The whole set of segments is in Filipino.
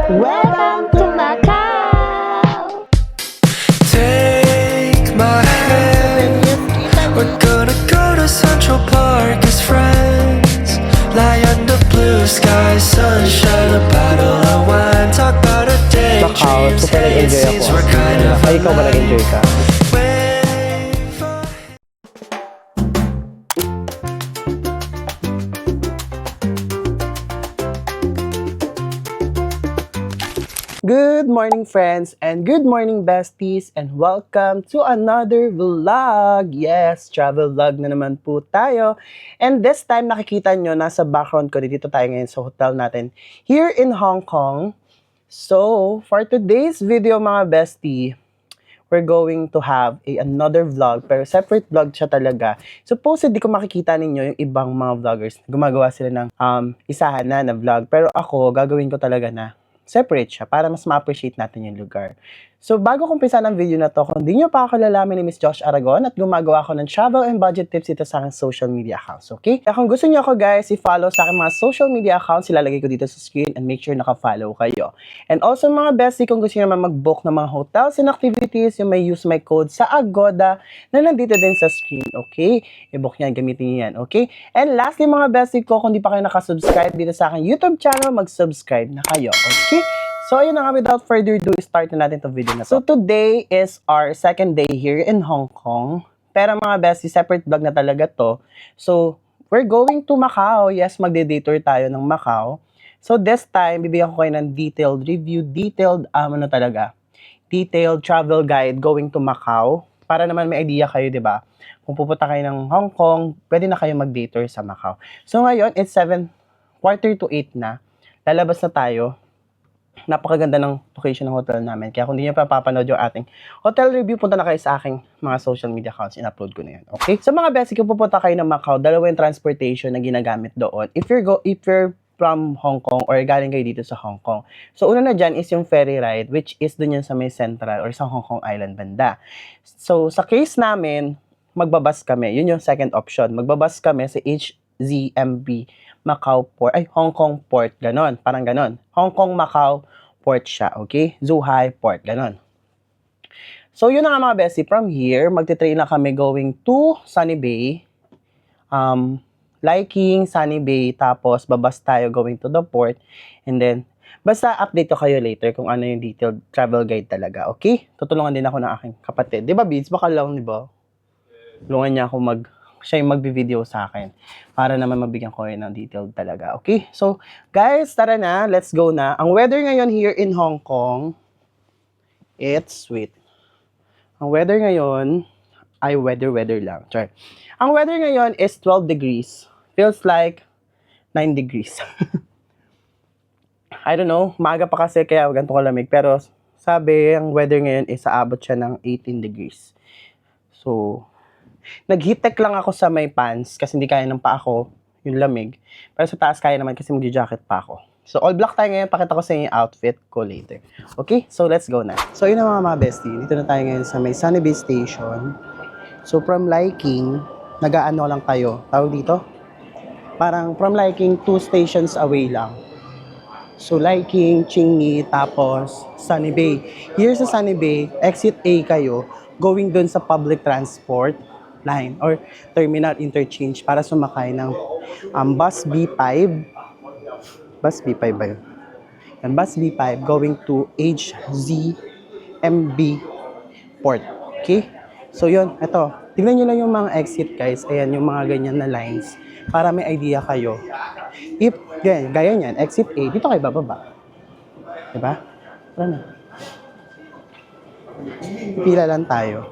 Welcome to Macau! Take my hand, we're gonna go to Central Park as friends. Lie under blue skies, sunshine, a bottle of wine. Talk about our Macau, daydreams, super hey, it nag-enjoy seems ako. we're kind of Ay, ikaw ba nag-enjoy ka? Good morning, friends, and good morning, besties, and welcome to another vlog. Yes, travel vlog na naman po tayo. And this time, nakikita nyo, nasa background ko, dito tayo ngayon sa hotel natin here in Hong Kong. So, for today's video, mga bestie, we're going to have another vlog, pero separate vlog siya talaga. Supposedly, kung makikita ninyo yung ibang mga vloggers, gumagawa sila ng isahan na vlog, pero ako, gagawin ko talaga na separate siya para mas ma-appreciate natin yung lugar. So, bago kumpisa ng video na to, kung di nyo pa ako kalalaman ni Miss Josh Aragon at gumagawa ako ng travel and budget tips dito sa aking social media accounts, okay? Kaya kung gusto nyo ako guys, i-follow sa aking mga social media accounts, ilalagay ko dito sa screen and make sure naka-follow kayo. And also mga bestie, kung gusto nyo naman mag-book ng mga hotels and activities, you may use my code sa Agoda na nandito din sa screen, okay? I-book nyo yan, gamitin nyo yan, okay? And lastly mga bestie ko, kung di pa kayo nakasubscribe dito sa aking YouTube channel, mag-subscribe na kayo, okay? So, ayun na nga, without further ado, start na natin itong video na to. So, today is our second day here in Hong Kong. Pero mga bestie, separate vlog na talaga to. So, we're going to Macau. Yes, magde-day tour tayo ng Macau. So, this time, bibigyan ko kayo ng detailed review, detailed travel guide going to Macau. Para naman may idea kayo, di ba? Kung pupunta kayo ng Hong Kong, pwede na kayo mag-day tour sa Macau. So, ngayon, it's 7:45 to 8 na. Lalabas na tayo. Napakaganda ng location ng hotel namin. Kaya kung hindi nyo pa papanood yung ating hotel review, punta na kayo sa aking mga social media accounts. In-upload ko na yan. Okay? So mga basic, kung pupunta kayo ng Macau, dalawa yung transportation na ginagamit doon. If you're from Hong Kong or galing kayo dito sa Hong Kong. So una na dyan is yung ferry ride, which is dun yan sa may central or sa Hong Kong Island banda. So sa case namin, magbabas kami. Yun yung second option. Magbabas kami sa HZMB Macau Port, Hong Kong Port, ganon, parang ganon. Hong Kong Macau Port siya, okay? Zhuhai Port, ganon. So, yun na nga mga bestie, from here, magte-train na kami going to Sunny Bay, Liking, Sunny Bay, tapos babas tayo going to the port, and then, basta update ko kayo later kung ano yung detailed travel guide talaga, okay? Tutulungan din ako ng aking kapatid. Di ba, Beats? Baka lang, di ba? Tulungan niya ako siya yung magbi-video sa akin para naman mabigyan ko yun ng detailed talaga. Okay? So, guys, tara na. Let's go na. Ang weather ngayon here in Hong Kong, it's sweet. Ang weather ngayon, weather lang. Sorry. Ang weather ngayon is 12 degrees. Feels like 9 degrees. I don't know. Maaga pa kasi kaya ganito kalamig. Pero sabi, ang weather ngayon is aabot siya ng 18 degrees. So, nag-heat tech lang ako sa may pants kasi hindi kaya ng pa ako yung lamig. Pero sa taas kaya naman kasi mag-jacket pa ako. So, all black tayo ngayon. Pakita ko sa inyo yung outfit ko later. Okay? So, let's go na. So, yun na mga bestie. Dito na tayo ngayon sa may Sunny Bay Station. So, from Liking, nag-aano lang tayo. Tawag dito? Parang from Liking, 2 stations away lang. So, Liking, Chingy, tapos Sunny Bay. Here sa Sunny Bay, exit A kayo, going dun sa public transport line or terminal interchange para sumakay ng bus B5. Bus B5 ba yun? And bus B5 going to HZMB Port. Okay? So yun, eto. Tignan nyo lang yung mga exit guys. Ayan yung mga ganyan na lines para may idea kayo. If, gaya nyan, exit A, dito kayo bababa. Diba? Tara na. Pila lang tayo.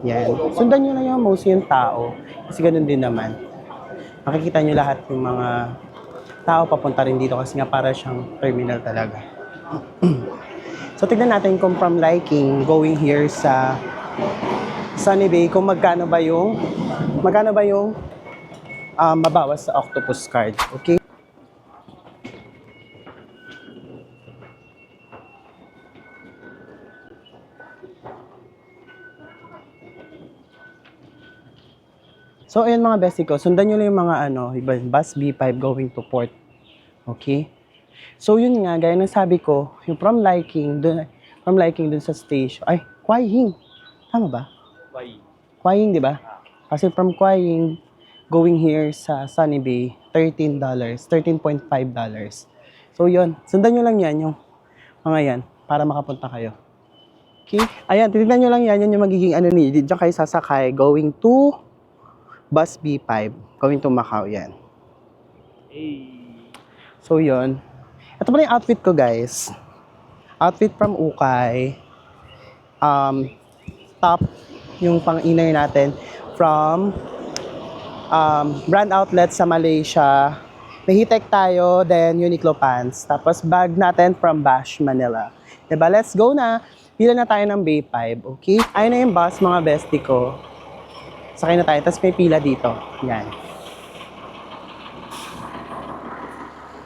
Yan. Sundan nyo lang yung mostly yung tao. Kasi ganun din naman. Makikita nyo lahat yung mga tao papunta rin dito kasi nga para siyang terminal talaga. So, tignan natin kung from Liking going here sa Sunny Bay, kung magkano ba yung mabawas sa Octopus card. Okay? So, ayun mga bestie ko, sundan nyo lang yung mga bus B5 going to port. Okay? So, yun nga, gaya ng sabi ko, yung from Liking dun sa station, Quai Hing. Tama ba? Quai Hing, di ba? Kasi from Quai Hing, going here sa Sunny Bay, $13, $13.5. So, yun, sundan nyo lang yan, yung mga yan, para makapunta kayo. Okay? Ayan, titignan nyo lang yan, yan yung magiging diyan kayo sasakay, going to bus B5, going to Macau, yan. So, yun. Ito pala yung outfit ko, guys. Outfit from Ukay. Top, yung pang-inner natin, from brand outlet sa Malaysia. May Hitek tayo, then Uniqlo pants. Tapos bag natin from Bash, Manila. Diba? Let's go na. Pila na tayo ng Bay 5, okay? Ayun na yung bus, mga bestie ko. Sakay na tayo, tapos may pila dito. Yan.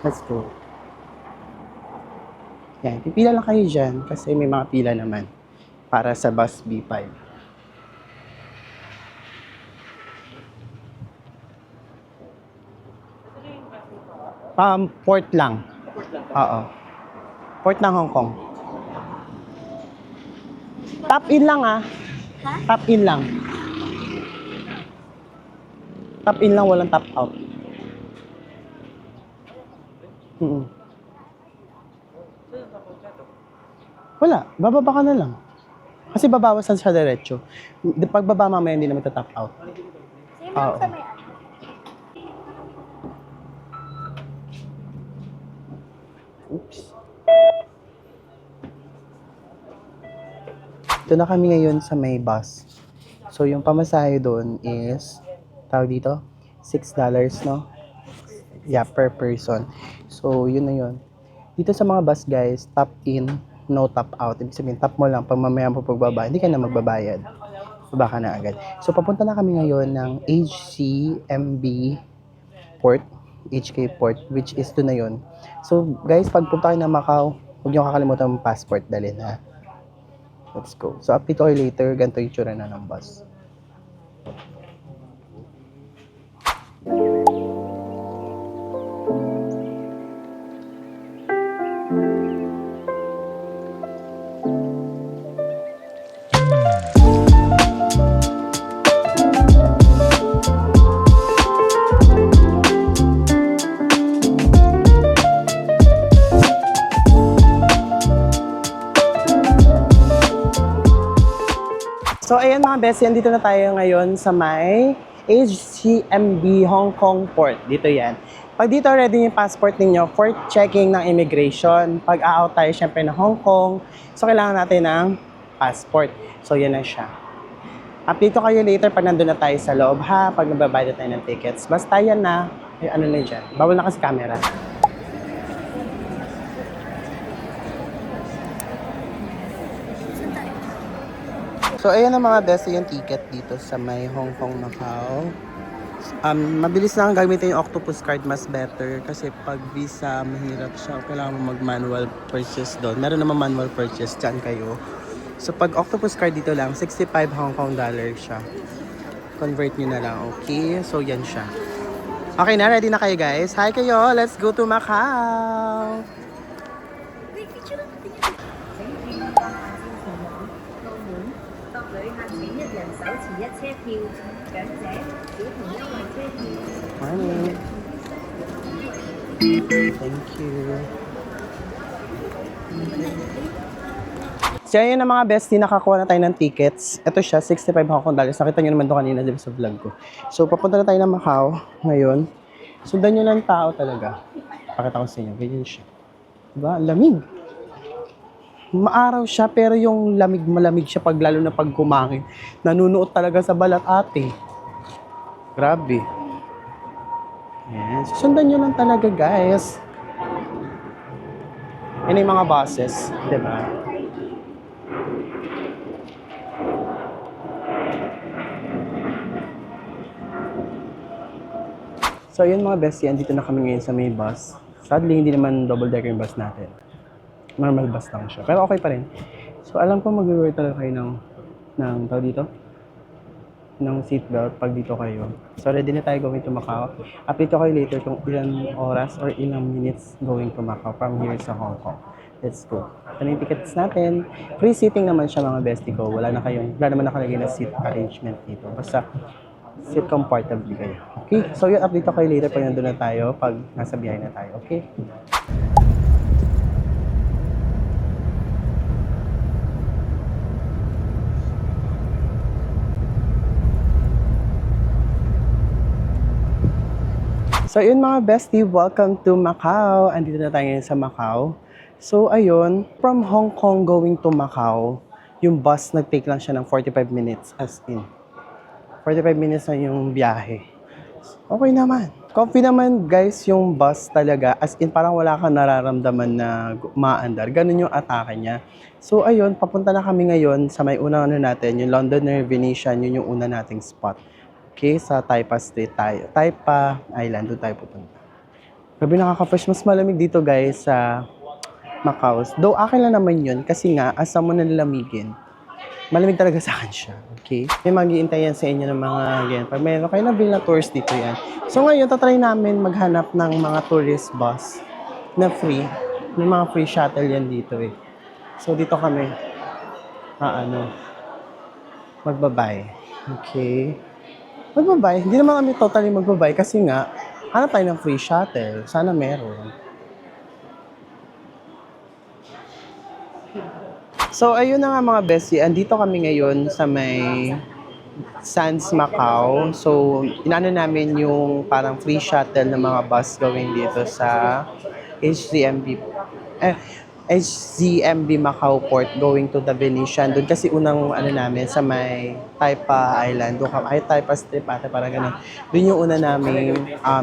Let's go. Yan, pipila lang kayo dyan kasi may mga pila naman para sa bus B5. Port lang. Oo. Port ng Hong Kong. Tap in lang Tap in lang. Tap in lang, walang tap out. Wala, bababa ka na lang. Kasi babawasan siya diretso. Pag baba mamaya hindi na magta-tap out. Same lang sa may Oops. Ito na kami ngayon sa may bus. So yung pamasahe doon is, tawag dito, $6, no? Yeah, per person. So yun na yun. Dito sa mga bus guys, tap in, no tap out. Ibig sabihin, tap mo lang, pag mamaya mo pagbaba, hindi ka na magbabayad. Baba ka na agad. So papunta na kami ngayon ng HCMB Port, HK Port, which is to na yun. So guys, pag punta kayo ng Macau, huwag niyo kakalimutan ng passport dalhin ha. Let's go. So update ko kayo later, ganito yung tsura na ng bus. So, ayan mga best, dito na tayo ngayon sa may HCMB Hong Kong Port. Dito yan. Pag dito ready yung passport ninyo for checking ng immigration. Pag a-out tayo syempre ng Hong Kong, so kailangan natin ng passport. So, yan na siya. Update ko kayo later pag nandun na tayo sa loob ha, pag nababayad tayo ng tickets. Basta yan na, ano na dyan. Bawal na kasi camera. So, ayan ang mga best yung ticket dito sa may Hong Kong, Macau. Mabilis lang gamitin yung octopus card, mas better. Kasi pag visa, mahirap siya. Kailangan mo mag-manual purchase doon. Meron naman manual purchase, dyan kayo. So, pag octopus card dito lang, 65 Hong Kong dollars siya. Convert nyo na lang, okay? So, yan siya. Okay na, ready na kayo guys? Hi kayo, let's go to Macau! Morning. Thank you. So ayun na mga bestie, nakakuha na tayo ng tickets. Ito siya, 65 Hong Kong dollars. Nakita nyo naman ito kanina diba, sa vlog ko. So papunta na tayo ng Macau ngayon. Sundan nyo lang tao talaga. Pakita ko sa inyo, ganyan siya. Diba? Lamig. Maaraw siya pero yung lamig, malamig siya pag lalo na pag kumangin. Nanunuot talaga sa balat ate. Grabe. Yes. Sundan nyo lang talaga guys. Yan yung mga buses. Diba? So yun mga bestie, dito na kami ngayon sa may bus. Sadly, hindi naman double decker yung bus natin. Normal bus lang siya. Pero okay pa rin. So alam ko mag-reward talaga kayo ng tao dito. ng seatbelt pag dito kayo. So, ready na tayo going to Macau. Update ko kayo later kung ilang oras or ilang minutes going to Macau from here sa Hong Kong. Let's go. Ito na yung tickets natin. Free seating naman siya mga bestie ko. Wala naman nakalagay na seat arrangement dito. Basta, sit comfortably kayo. Okay? So, yung update ko kayo later pag nandun na tayo, pag nasa biyahe na tayo. Okay? So, yun mga bestie, welcome to Macau. Andito na tayo ngayon sa Macau. So, ayun, from Hong Kong going to Macau, yung bus nag-take lang siya ng 45 minutes as in. 45 minutes na yung biyahe. Okay naman. Comfy naman guys yung bus talaga. As in, parang wala kang nararamdaman na maandar. Ganun yung atake niya. So, ayun, papunta na kami ngayon sa may unang natin, yung Londoner Venetian, yun yung una nating spot. Okay, sa Taipa Street tayo. Taipa Island, doon tayo pupunta. Grabe nakaka-fresh. Mas malamig dito guys sa Macau. Though akin lang naman yun kasi nga, asa mo nalamigin, malamig talaga sa akin siya. Okay? May mag-iintay yan sa inyo ng mga ganyan. Pag mayroon kayo nabili na tours dito yan. So ngayon, tatry namin maghanap ng mga tourist bus na free. May mga free shuttle yan dito eh. So dito kami, magbabay. Okay? Magbabay. Hindi naman kami totally magbabay kasi nga, hanap tayo ng free shuttle. Sana meron. So, ayun na nga mga bestie. Andito kami ngayon sa may Sands Macau. So, inano namin yung parang free shuttle ng mga bus going dito sa HZMB Macau Port going to the Venetian. Doon kasi unang namin sa may Taipa Island. Doon kami, Taipa Street ate, parang ganun. Doon yung una namin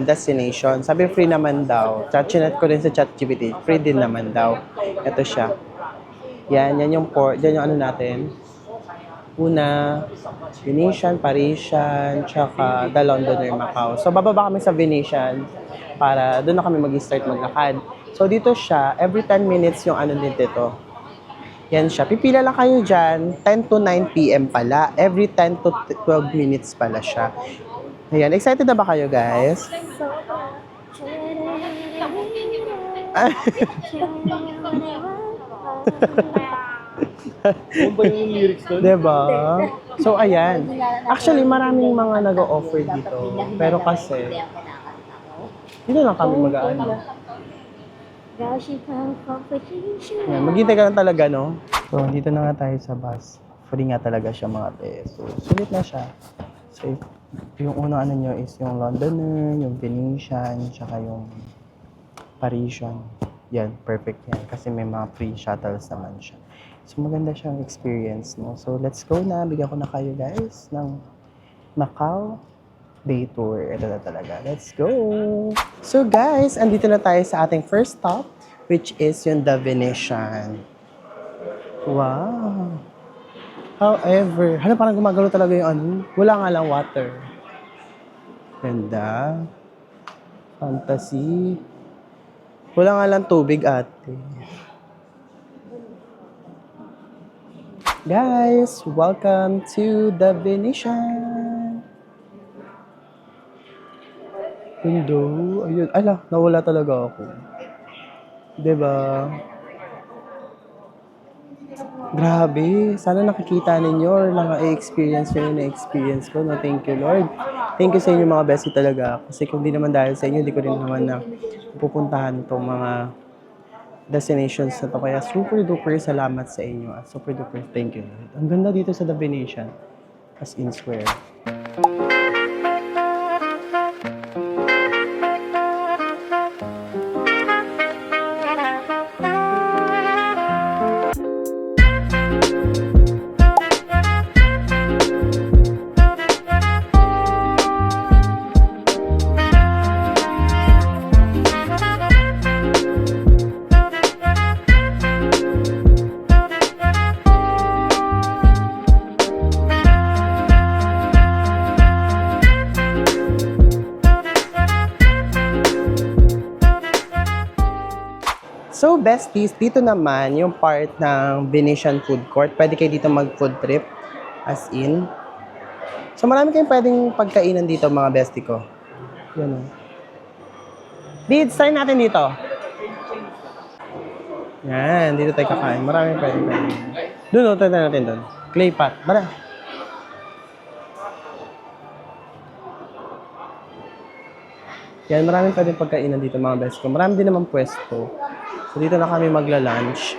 destination. Sabi free naman daw. Chinet ko rin sa ChatGPT. Free din naman daw. Ito siya. Yan yung port. Yan yung natin. Una, Venetian, Parisian, tsaka The Londoner Macau. So, bababa kami sa Venetian para doon na kami mag-start maglakad. So, dito siya, every 10 minutes yung dito. Yan siya. Pipila lang kayo dyan, 10 to 9 p.m. pala. Every 10 to 12 minutes pala siya. Ayan, excited na ba kayo, guys? Diba? So, ayan. Actually, maraming mga nag-o-offer dito. Pero kasi, dito lang kami mag-aano. Yan, maghintay ka lang talaga, no? So, dito na nga tayo sa bus. Free nga talaga siya mga peso. Sulit na siya. So, yung unang nyo is yung Londoner, yung Venetian, tsaka yung Parisian. Yan, perfect yan. Kasi may mga free shuttles naman siya. So, maganda siyang experience, no? So, let's go na. Bigyan ko na kayo, guys, ng Macau day tour. Ito na talaga. Let's go! So, guys, andito na tayo sa ating first stop, which is yung The Venetian. Wow! However, parang gumagalaw talaga yung wala nga lang water. Ganda. Fantasy. Wala nga lang tubig, ate. Guys, welcome to The Venetian. Hello. Ayun. Ala, nawala talaga ako. Diba? Grabe. Sana nakikita ninyo or na-experience nyo yung na-experience ko. No, thank you, Lord. Thank you sa inyo mga bestie talaga. Kasi kung di naman dahil sa inyo, di ko rin naman na pupuntahan itong mga destinations na to. Kaya super duper salamat sa inyo. Super duper thank you, Lord. Ang ganda dito sa The Venetian. As in square. So, besties, dito naman yung part ng Venetian Food Court. Pwede kayo dito mag-food trip, as in. So, So, marami kayong pwedeng pagkainan dito, mga bestie ko. Yan o. Beads, try natin dito. Yan, dito tayo kakain. Marami pwedeng kain. Doon, try natin doon. Clay pot. Bara. Yan, maraming pwedeng pagkainan dito, mga bestie ko. Marami din naman pwesto. So, dito na kami magla-lunch.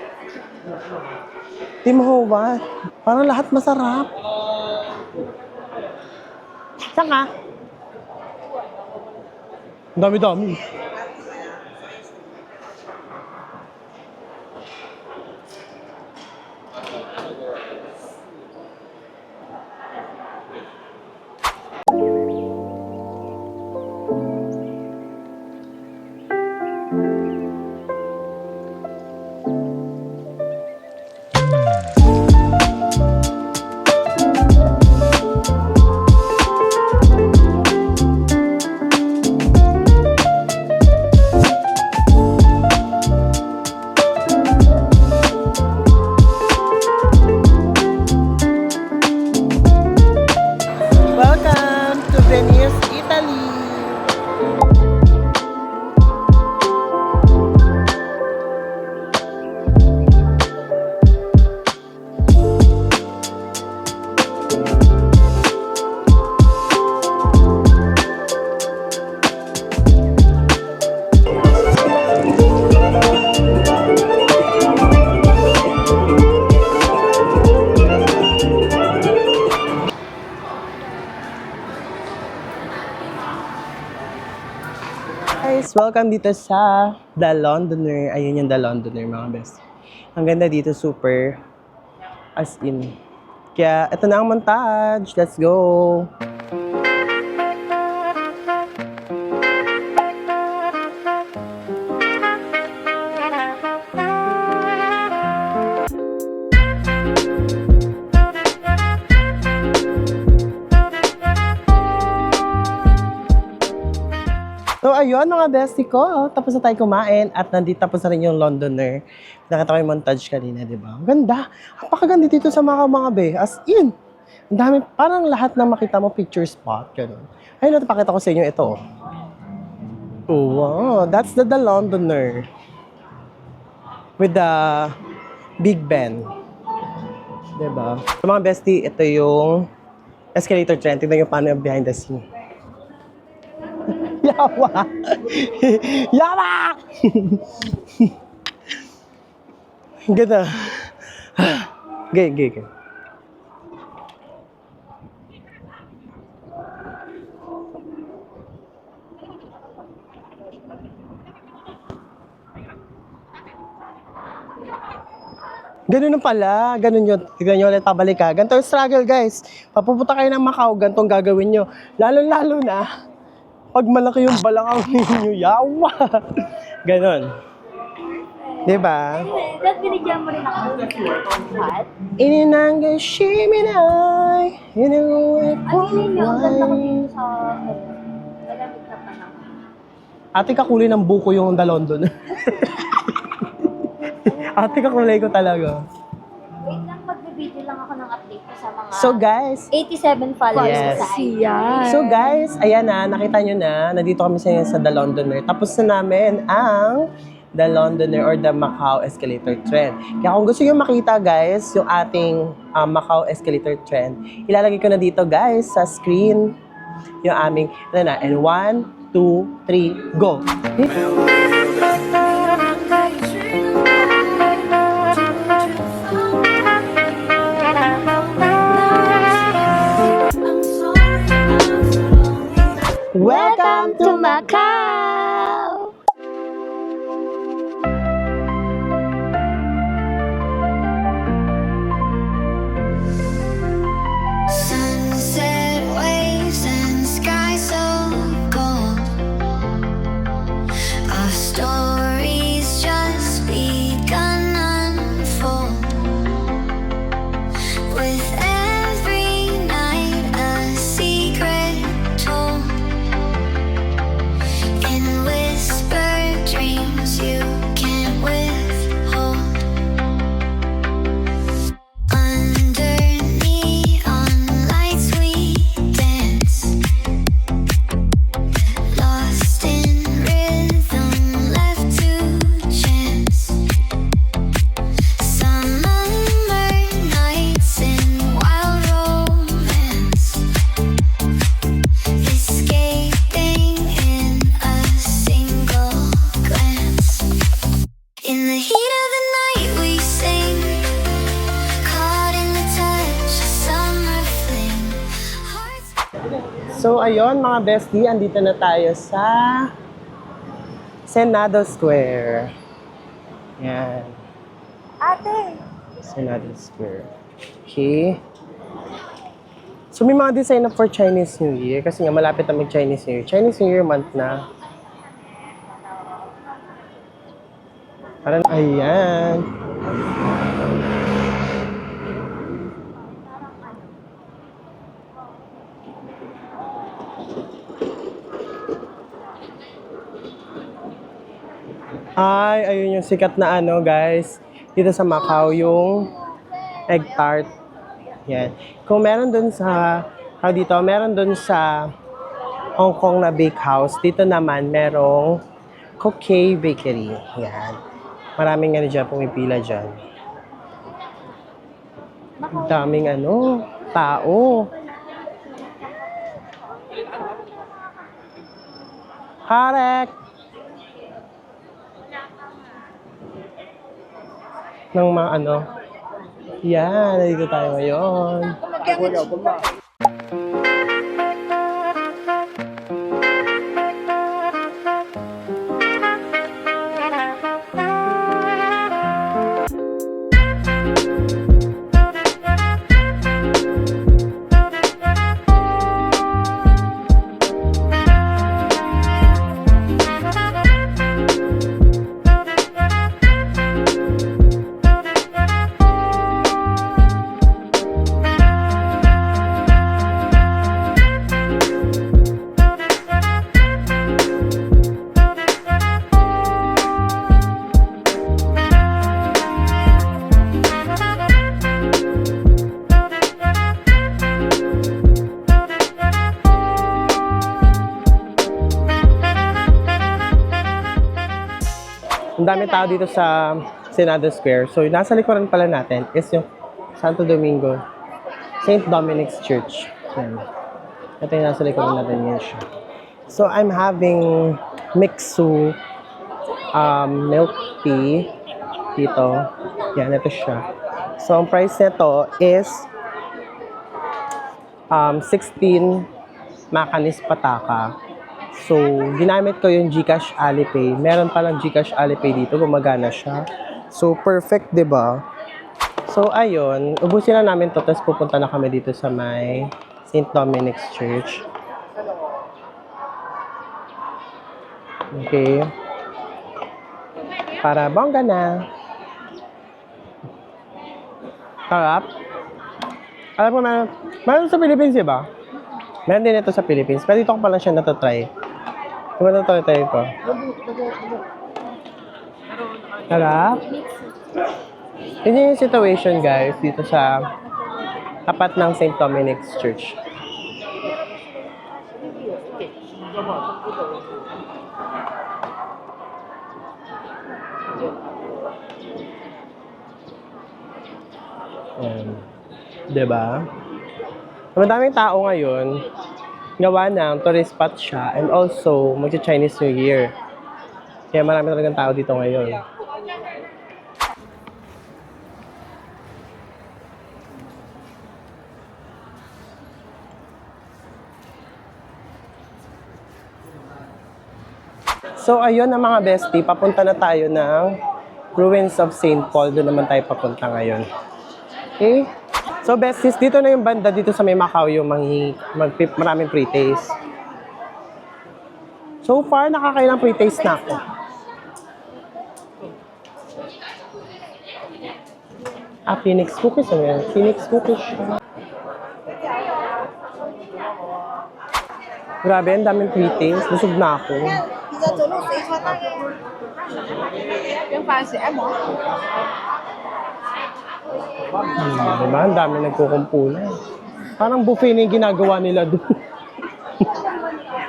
Tim Ho Wan. Parang lahat masarap. Saan ka? Ang dami-dami. Welcome to Venice, Italy! Guys, welcome dito sa The Londoner. Ayun yung The Londoner, mga best. Ang ganda dito, super. As in. Kaya, ito na ang montage. Let's go! So, ayun mga bestie ko. Tapos na tayo kumain at nandito tapos na rin yung Londoner. Nakita ko yung montage kanina, di ba? Ang ganda. Napakaganda dito sa mga be. As in. Ang dami. Parang lahat na makita mo picture spot. Ganun. Ayun, napakita ko sa inyo ito. Oh, wow. That's the Londoner. With the Big Ben. Di ba? So, mga bestie, ito yung escalator trend. Tignan nyo paano yung behind the scene. Yawa! Yawa! Ganda. Gay. Ganun pala. Ganun yun. Tignan nyo ulit, pabalik ka. Ganito yung struggle, guys. Papupunta kayo ng Macau, ganitong gagawin nyo. Lalo-lalo na, pag malaki yung balakang ninyo, yawa! Ganon. Diba? Dahil binigyan mo rin ako ng hat. Ininangga shiminay, inuwi Ang hindi niyo, ang ganda ko why. dito sa malamig na panahon. Ate, kakulay ng buko yung The London. Ate, kakulay ko talaga. Wait lang, magbibideo lang ako ng update ko sa mga So guys, 87 followers Yes. ko sa IG. So guys, ayan na, nakita nyo na, nandito kami sa The Londoner. Tapos na namin ang The Londoner or the Macau Escalator Trend. Kaya kung gusto nyo makita guys, yung ating Macau Escalator Trend, ilalagay ko na dito guys sa screen yung aming, and 1, 2, 3, go! Welcome to Macau! Sunset waves and sky so gold. Our stories just begun unfold. With every night a secret told. So, ayun mga bestie, andito na tayo sa Senado Square. Yan. Ate! Senado Square. Okay. So, may mga design up for Chinese New Year kasi nga malapit na mag-Chinese New Year. Chinese New Year month na. Parang, ayan. Ay, ayun yung sikat na ano, guys. Dito sa Macau, yung egg tart. Yan. Kung meron dun sa, meron dun sa Hong Kong na bake house, dito naman merong Cookie Bakery. Yan. Maraming ano dyan, pumipila dyan. Ang daming ano, tao. Harek! Ng mga ano. Yan, nandito tayo ngayon. Ang dami tao dito sa Senado Square. So, nasa likuran pala natin is yung Santo Domingo, St. Dominic's Church. Yan. Ito yung nasa likuran natin yun siya. So, I'm having Mixu milk tea dito. Yan, ito siya. So, ang price nito is 16 Macanis Pataka. So, ginamit ko yung GCash Alipay. Meron palang GCash Alipay dito, gumagana siya. So, perfect, 'di ba? So, ayun, ubusin na namin to, tapos pupunta na kami dito sa may St. Dominic's Church. Okay. Para bongga na. Sarap. Alam mo, meron sa Philippines, diba? Meron din ito sa Philippines. Pero dito ko pa lang siya natatry. Diba natatry ito? Sarap. Yun yung situation, guys, dito sa tapat ng St. Dominic's Church. Ayan. Diba? Madaming tao ngayon, gawa ng tourist spot siya, and also magsi-Chinese New Year. Kaya marami talagang tao dito ngayon. So, ayun na mga bestie, papunta na tayo ng Ruins of St. Paul. Doon naman tayo papunta ngayon. Okay? So, besties, dito na yung banda dito sa may Macau yung maraming pre-taste. So far, nakakailang pre-taste na ako. Phoenix cookies. Ano yan? Phoenix cookies. Grabe, ang daming pre-taste. Busog na ako. Diba? Ang dami nagkukumpulan. Parang buffet na yung ginagawa nila doon.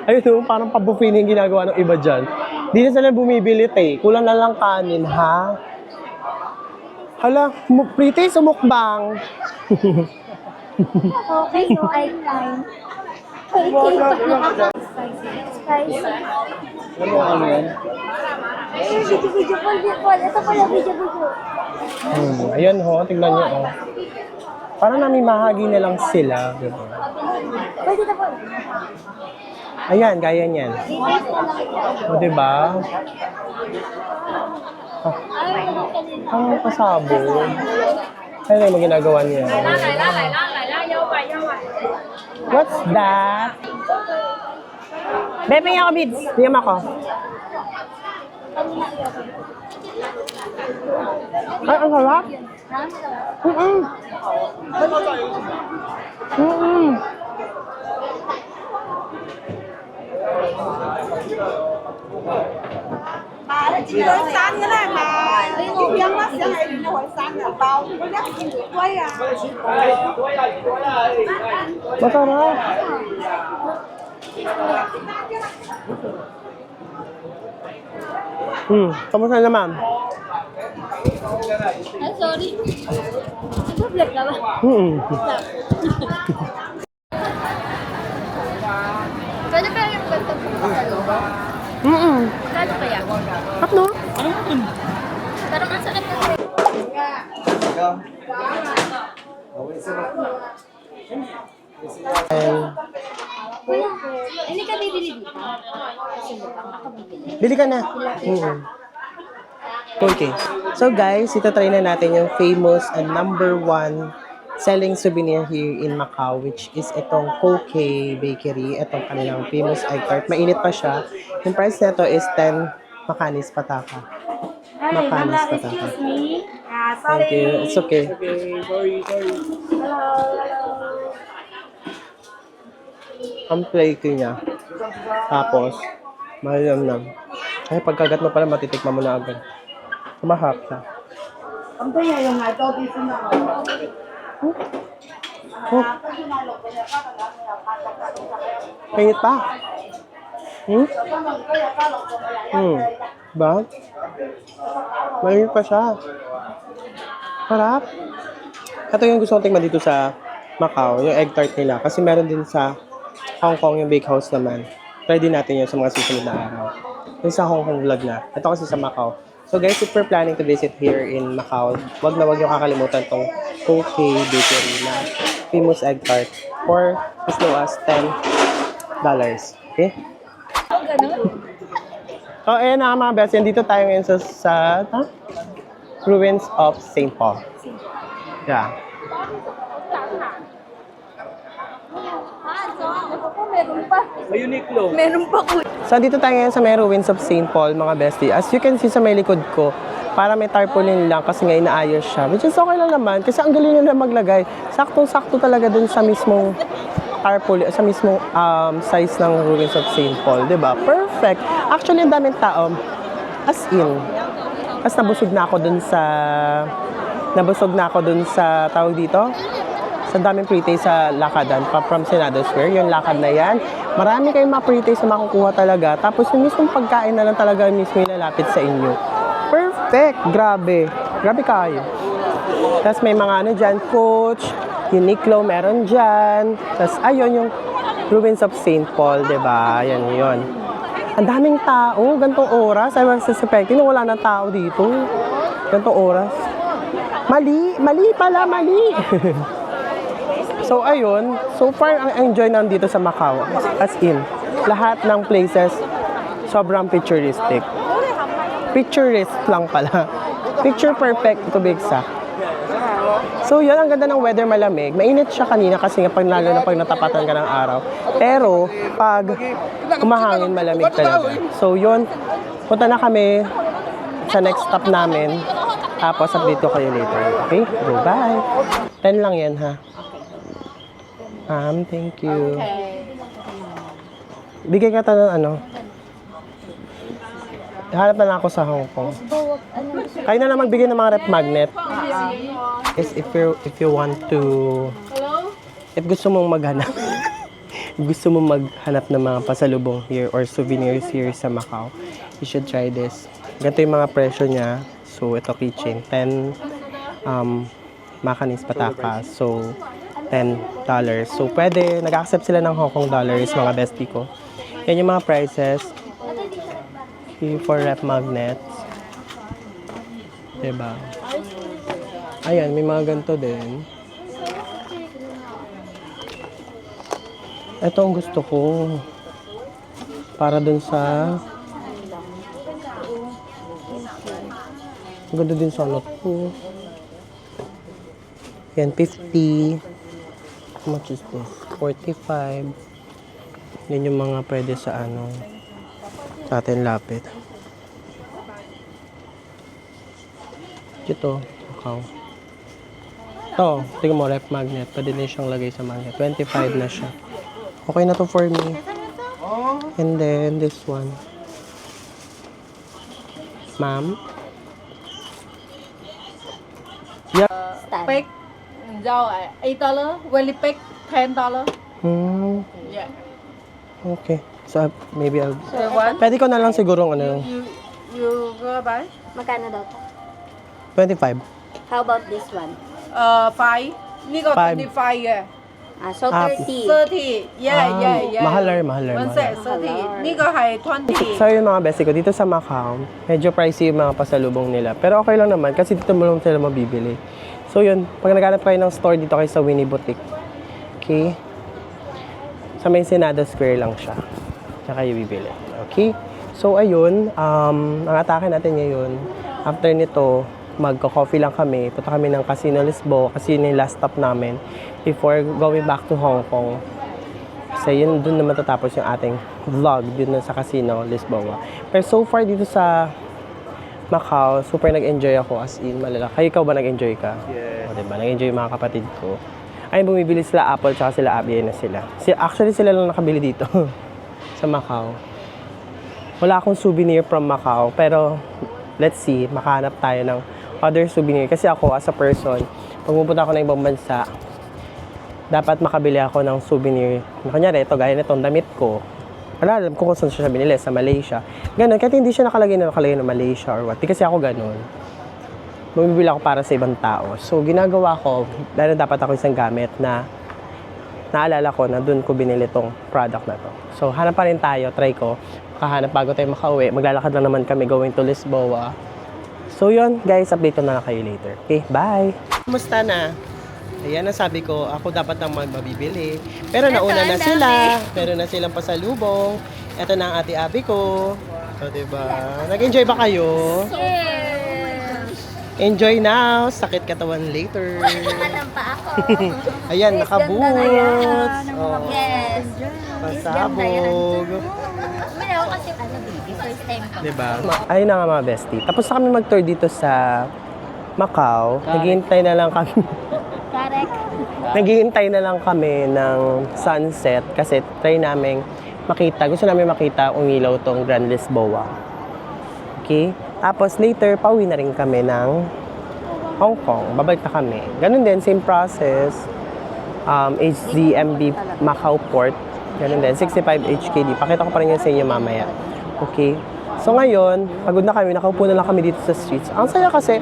Ayun, parang pa-buffet na yung ginagawa ng iba dyan. Di na sila bumibilit eh. Kulang na lang kanin, ha? Hala, pre-taste o mukbang? Okay, so I time. Spicy. Ano yan? Video call. Ito pala video. Ayan ho, tignan nyo. Oh. Parang namimahagi na lang sila, di ba? Pwede na po. Ayan, gaya niyan. O, di ba? Ang pasabog. Ano yung ginagawa niya? What's that? Bebe, ako, Bids. Bigyan mo ako. Ay, ang sarap. Hồi sáng cái này mà kim dân nó sẽ hay nó hồi sáng là bao có nhắc kim được quay à. Masarap. Kamusta naman? Ay, sorry. Nag-vlog ka ba? Pwede kaya yung ganito sa pasalubong? Kano kaya? Tatlo? Parang ang sakit ng Kuya, hindi ka bibili dito? Kasi bukang ako bibili. Bili ka na. Okay. So guys, ito try na natin yung famous and number 1 selling souvenir here in Macau, which is itong Poke Bakery. Itong kanilang famous egg tart. Mainit pa siya. Yung price nito is 10 makanis pataka. Makanis pataka. Thank you. It's okay. Ang flaky niya. Tapos, malamnam. Ay, pagkagat mo pala, matitikman mo na agad. Mahap siya. Oh. Pingit pa. Ba? Mainit pa siya. Harap. Ito yung gusto kong tingnan dito sa Macau, yung egg tart nila. Kasi meron din sa Hong Kong yung bakehouse naman. Try din natin yun sa mga susunod na araw. Yung sa Hong Kong vlog na. Ito kasi sa Macau. So guys, if we're planning to visit here in Macau, wag yung kakalimutan tong Poke Bakery na famous egg tart for as low as $10. Okay? So, ayan na mga best. Dito tayo ngayon sa ruins of St. Paul. Yeah. Meron pa ko. So, dito tayo ngayon sa may ruins of St. Paul, mga bestie. As you can see sa may likod ko, para may tarpaulin lang kasi nga inaayos siya. Which is okay lang naman kasi ang galing nila maglagay. Saktong-sakto talaga dun sa mismong tarpaulin, sa mismong size ng ruins of St. Paul. Diba? Perfect. Actually, ang daming tao. As in. Tapos nabusog na ako dun sa tawag dito. Sa daming pre-taste sa lakadan from Senado Square. Yung lakad na yan. Marami kayong mga pre-taste na makukuha talaga. Tapos yung mismong pagkain na lang talaga mismo yung lalapit sa inyo. Perfect! Grabe. Grabe kayo. Tapos may mga ano dyan, Coach, Uniqlo, meron dyan. Tapos ayun yung Ruins of St. Paul, diba? Yan yun. Ang daming tao, gantong oras. I was suspecting na wala ng tao dito. Gantong oras. Mali pala. So, ayun. So far, ang enjoy nandito sa Macau. As in, lahat ng places, sobrang picturistic. Picturist lang pala. Picture perfect to be exact. So, yun, ang ganda ng weather, malamig. Mainit siya kanina kasi nga lalo na pag natapatan ka ng araw. Pero, pag kumahangin, malamig talaga. So, yun, punta na kami sa next stop namin. Tapos, update ko kayo later. Okay? Go, bye! 10 lang yan, ha? Thank you. Bigay ka tayo ng ano? Hanap na lang ako sa Hong Kong. Kayo na lang magbigay ng mga rep magnet. Is if you want to, if gusto mong maghanap, gusto mong maghanap ng mga pasalubong here or souvenirs here sa Macau, you should try this. Ganito yung mga presyo niya. So, ito keychain. 10 makanis pataka. So, $10. So, pwede, nag-accept sila ng Hong Kong dollars, mga bestie ko. Yan yung mga prices. For rep magnets. Diba? Ayan, may mga ganito din. Ito ang gusto ko. Para dun sa... Ang ganda din sa ano to. Yan, 50. How much is this? 45. Yan yung mga pwede sa ano. Sa atin lapit. Ito. Ikaw. Ito. Tingnan mo, ref magnet. Pwede din siyang lagay sa magnet. 25 na siya. Okay na to for me. And then, this one. Ma'am? Stand. Pick, rau $8, Willy pick $10. Yeah. Okay. So, maybe I'll... So what? Pwede ko na lang siguro ano, You go buy? Magkano daw to? 25. How about this one? 5. Ni got Five. 25 yeah. So Ah, 30. 30. Yeah. Mahalar. One set 30. Ni got 20. So, yun mga besti ko, dito sa Macau, medyo pricey yung mga pasalubong nila. Pero okay lang naman, kasi dito mo lang sila mabibili. So, yun. Pag naghanap kayo ng store dito kayo sa Winnie Boutique. Okay? Sa may Senado Square lang siya. Tsaka kayo bibili. Okay? So, ayun. Ang atake natin ngayon, after nito, magko-coffee lang kami. Punta kami ng Casino Lisboa kasi yun yung last stop namin before going back to Hong Kong. Kasi yun, dun na matatapos yung ating vlog dun na sa Casino Lisboa. Pero so far dito sa Macau, super nag-enjoy ako as in malala. Kayo ikaw ba nag-enjoy ka? Yes. O, diba? Nag-enjoy yung mga kapatid ko. Ayun, bumibili sila Apple tsaka sila Abby na sila. Actually, sila lang nakabili dito sa Macau. Wala akong souvenir from Macau, pero let's see, makahanap tayo ng other souvenir. Kasi ako, as a person, pag pupunta ako ng ibang bansa, dapat makabili ako ng souvenir. Kunyari, ito, gaya nitong damit ko. Wala, alam ko kung saan siya binili, sa Malaysia. Ganun, kahit hindi siya nakalagay na Malaysia or what. Di kasi ako ganun. Bumibili ako para sa ibang tao. So, ginagawa ko, dahil dapat ako isang gamit na naalala ko na doon ko binili tong product na to. So, hanap pa rin tayo, try ko. Kahanap bago tayo makauwi. Maglalakad lang naman kami going to Lisboa. So, yun, guys, update ko na lang kayo later. Okay, bye! Kumusta na? Ayan, nasabi ko, ako dapat ang magbibili. Pero nauna na sila. Meron na silang pasalubong. Ito na ang ate Abby ko. So, diba? Nag-enjoy ba kayo? Enjoy now. Sakit katawan later. Alam pa ako. Ayan, nakaboots. Oh, Yes. pasabog. May ako kasi baby, first time ko. Diba? Ayun na nga mga bestie. Tapos na kami mag-tour dito sa Macau. Naghihintay na lang kami. Correct. Naghihintay na lang kami ng sunset kasi try namin makita. Gusto namin makita umilaw tong Grand Lisboa. Okay? Tapos later, pauwi na rin kami ng Hong Kong. Babalik na kami. Ganun din, same process. HZMB Macau Port. Ganun din, 65 HKD. Pakita ko pa rin yun sa inyo mamaya. Okay? So ngayon, pagod na kami, nakaupo na lang kami dito sa streets. Ang saya kasi,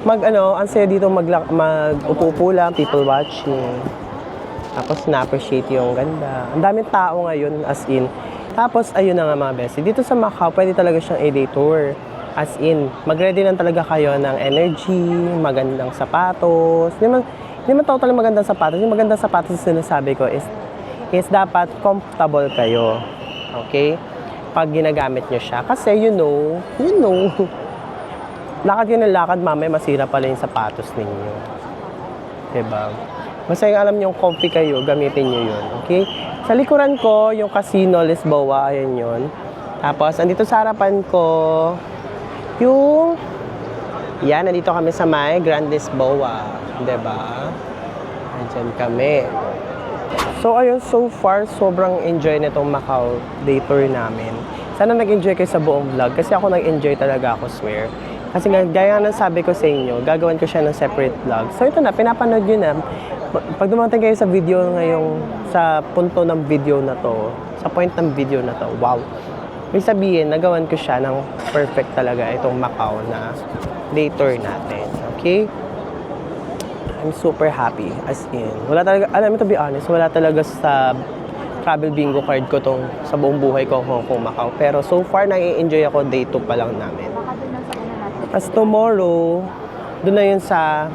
ang saya dito mag-upo-upo lang, people watching. Tapos na-appreciate yung ganda. Ang daming tao ngayon, as in. Tapos, ayun na nga mga bestie. Dito sa Macau, pwede talaga siyang a-day tour. As in, mag-ready lang talaga kayo ng energy, magandang sapatos. Hindi man totally magandang sapatos. Yung magandang sapatos na sinasabi ko is dapat comfortable kayo. Okay? Pag ginagamit nyo siya. Kasi you know, lakad yun ng lakad, mamaya masira pala yung sapatos ninyo. Diba? Basta yung alam nyo comfy kayo, gamitin nyo yun. Okay? Sa likuran ko, yung Casino Lisboa, ayan yun. Tapos, andito sa harapan ko, nandito kami sa may Grand Lisboa. Diba? Andyan kami. So, ayun, so far, sobrang enjoy nitong Macau day tour namin. Sana nag-enjoy kayo sa buong vlog. Kasi ako nag-enjoy talaga ako, swear. Kasi nga, gaya ng sabi ko sa inyo, gagawin ko siya ng separate vlog. So, ito na, pinapanood nyo na. Pag dumating kayo sa video ngayong, sa punto ng video na to, sa point ng video na to, wow. May sabihin, nagawan ko siya ng perfect talaga itong Macau na day tour natin. Okay? I'm super happy. As in, wala talaga, alam mo to be honest, wala talaga sa travel bingo card ko tong sa buong buhay ko Hong Kong, Macau. Pero so far, nai-enjoy ako day 2 pa lang namin. As tomorrow, doon na yun sa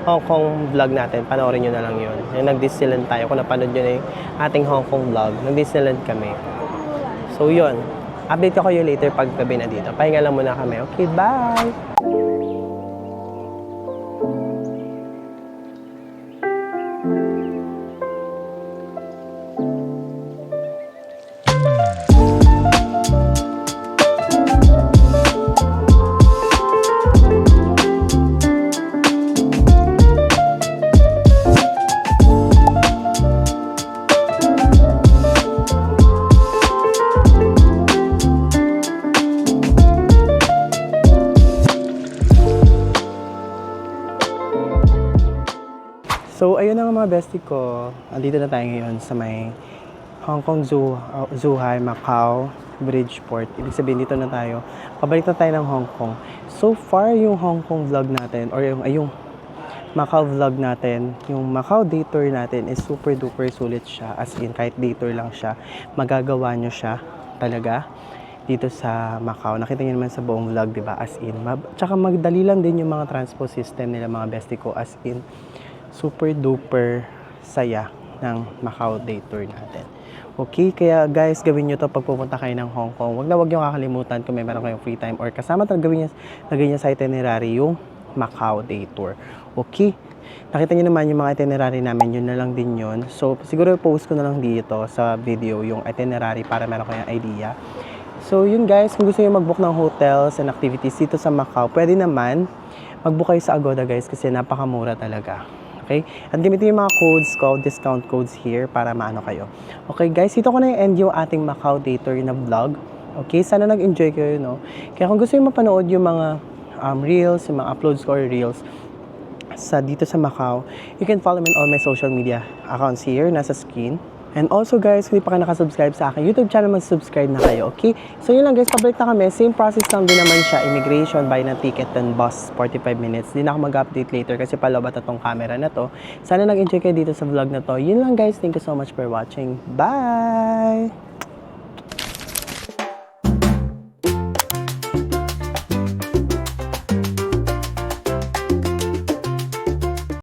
Hong Kong vlog natin, panoorin nyo na lang yun. Yung nag-Disneyland tayo, kung napanood nyo na yung ating Hong Kong vlog, nag-Disneyland kami. So yun, update ko kayo later pag gabi na dito. Pahinga lang muna kami. Okay, bye! So, ayun na nga mga bestie ko. Andito na tayo ngayon sa may Hong Kong Zhuhai, Macau, Bridgeport. Ibig sabihin, dito na tayo. Pabalik na tayo ng Hong Kong. So far, yung Hong Kong vlog natin, or yung Macau vlog natin, yung Macau day tour natin is super duper sulit siya. As in, kahit day tour lang siya, magagawa nyo siya talaga dito sa Macau. Nakita nyo naman sa buong vlog, di ba? As in. Tsaka magdali lang din yung mga transport system nila mga bestie ko. As in, super duper saya ng Macau day tour natin. Okay, kaya guys, gawin nyo to pag pupunta kayo ng Hong Kong. Huwag nyo kakalimutan kung may meron kayong free time or kasama talaga lagay nyo sa itinerary yung Macau day tour. Okay, nakita nyo naman yung mga itinerary namin, yun na lang din yun. So, siguro post ko na lang dito sa video yung itinerary para meron kayong idea. So, yun guys, kung gusto nyo mag-book ng hotels and activities dito sa Macau, pwede naman mag-book kayo sa Agoda guys kasi napakamura talaga. Okay? At gamitin yung mga codes ko, discount codes here para maano kayo. Okay guys, dito ko na i-end yung ating Macau day tour na vlog. Okay, sana nag-enjoy kayo, no? Kaya kung gusto nyo mapanood yung mga reels, yung mga uploads ko or reels dito sa Macau, you can follow me on all my social media accounts here, nasa screen. And also guys, kung di pa kayo nakasubscribe sa akin YouTube channel, mag-subscribe na kayo, okay? So yun lang guys, pabalik na kami. Same process lang din naman siya. Immigration, buy ng ticket, then bus, 45 minutes. Di na ako mag-update later kasi palobat na tong camera na to. Sana nag-enjoy kayo dito sa vlog na to. Yun lang guys, thank you so much for watching. Bye!